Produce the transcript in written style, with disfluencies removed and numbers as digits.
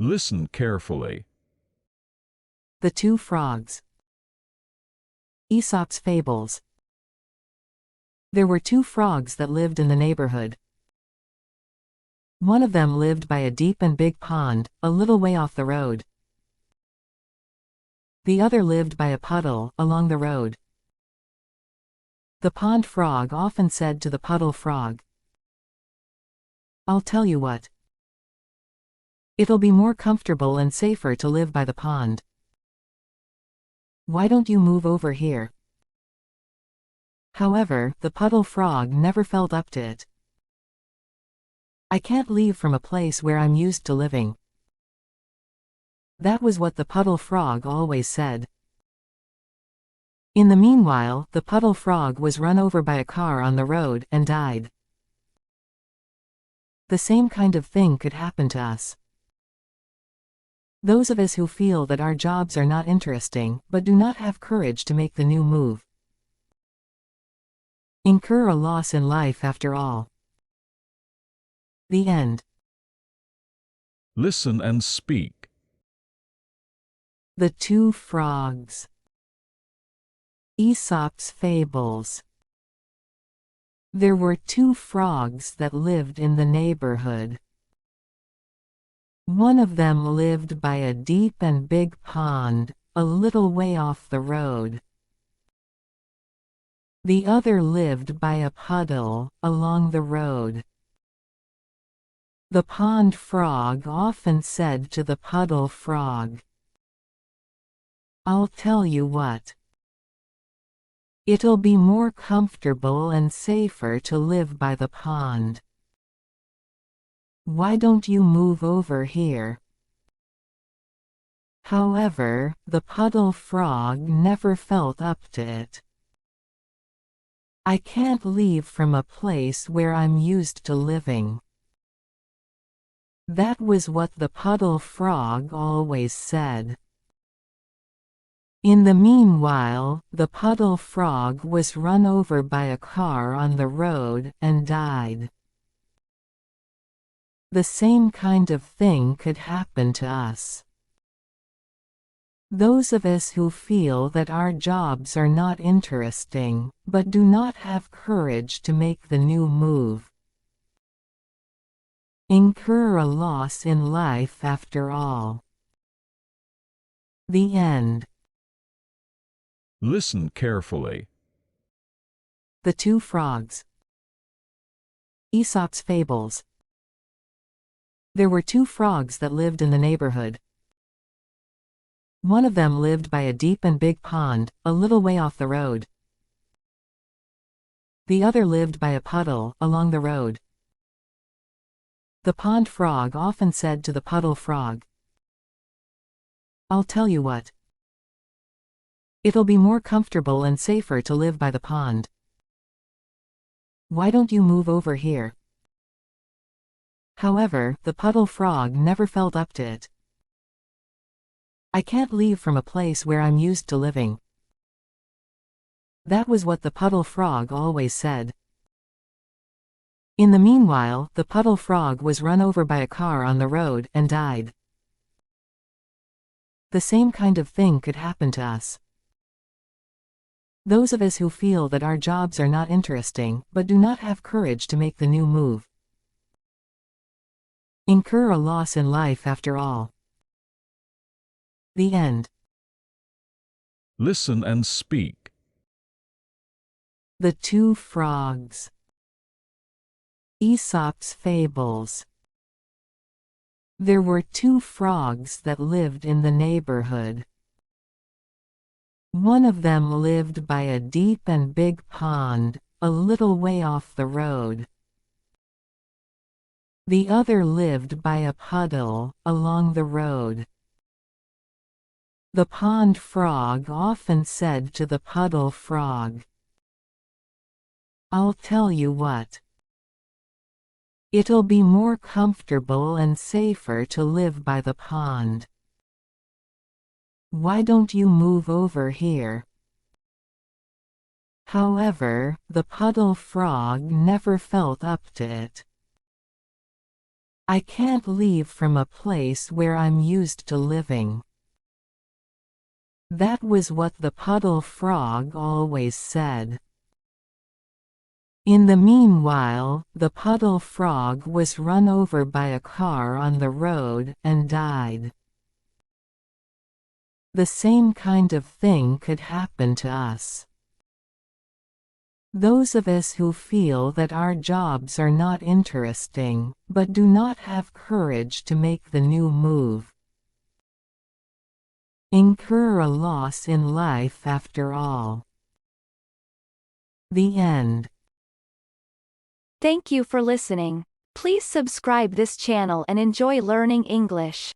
Listen carefully. The Two Frogs. Aesop's Fables. There were two frogs that lived in the neighborhood. One of them lived by a deep and big pond, a little way off the road. The other lived by a puddle, along the road. The pond frog often said to the puddle frog, "I'll tell you what. It'll be more comfortable and safer to live by the pond. Why don't you move over here?" However, the puddle frog never felt up to it. "I can't leave from a place where I'm used to living." That was what the puddle frog always said. In the meanwhile, the puddle frog was run over by a car on the road and died. The same kind of thing could happen to us. Those of us who feel that our jobs are not interesting, but do not have courage to make the new move, incur a loss in life after all. The end. Listen and speak. The Two Frogs. Aesop's Fables. There were two frogs that lived in the neighborhood. One of them lived by a deep and big pond, a little way off the road. The other lived by a puddle, along the road. The pond frog often said to the puddle frog, "I'll tell you what. It'll be more comfortable and safer to live by the pond. Why don't you move over here?" However, the puddle frog never felt up to it. "I can't leave from a place where I'm used to living." That was what the puddle frog always said. In the meanwhile, the puddle frog was run over by a car on the road and died. The same kind of thing could happen to us. Those of us who feel that our jobs are not interesting, but do not have courage to make the new move, incur a loss in life after all. The end. Listen carefully. The Two Frogs. Aesop's Fables. There were two frogs that lived in the neighborhood. One of them lived by a deep and big pond, a little way off the road. The other lived by a puddle, along the road. The pond frog often said to the puddle frog, "I'll tell you what. It'll be more comfortable and safer to live by the pond. Why don't you move over here?" However, the puddle frog never felt up to it. "I can't leave from a place where I'm used to living." That was what the puddle frog always said. In the meanwhile, the puddle frog was run over by a car on the road and died. The same kind of thing could happen to us. Those of us who feel that our jobs are not interesting, but do not have courage to make the new move, incur a loss in life after all. The end. Listen and speak. The Two Frogs. Aesop's Fables. There were two frogs that lived in the neighborhood. One of them lived by a deep and big pond, a little way off the road. The other lived by a puddle, along the road. The pond frog often said to the puddle frog, "I'll tell you what. It'll be more comfortable and safer to live by the pond. Why don't you move over here?" However, the puddle frog never felt up to it. I can't leave from a place where I'm used to living. That was what the puddle frog always said. In the meanwhile, the puddle frog was run over by a car on the road and died. The same kind of thing could happen to us. Those of us who feel that our jobs are not interesting, but do not have courage to make the new move, incur a loss in life after all. The end. Thank you for listening. Please subscribe this channel and enjoy learning English.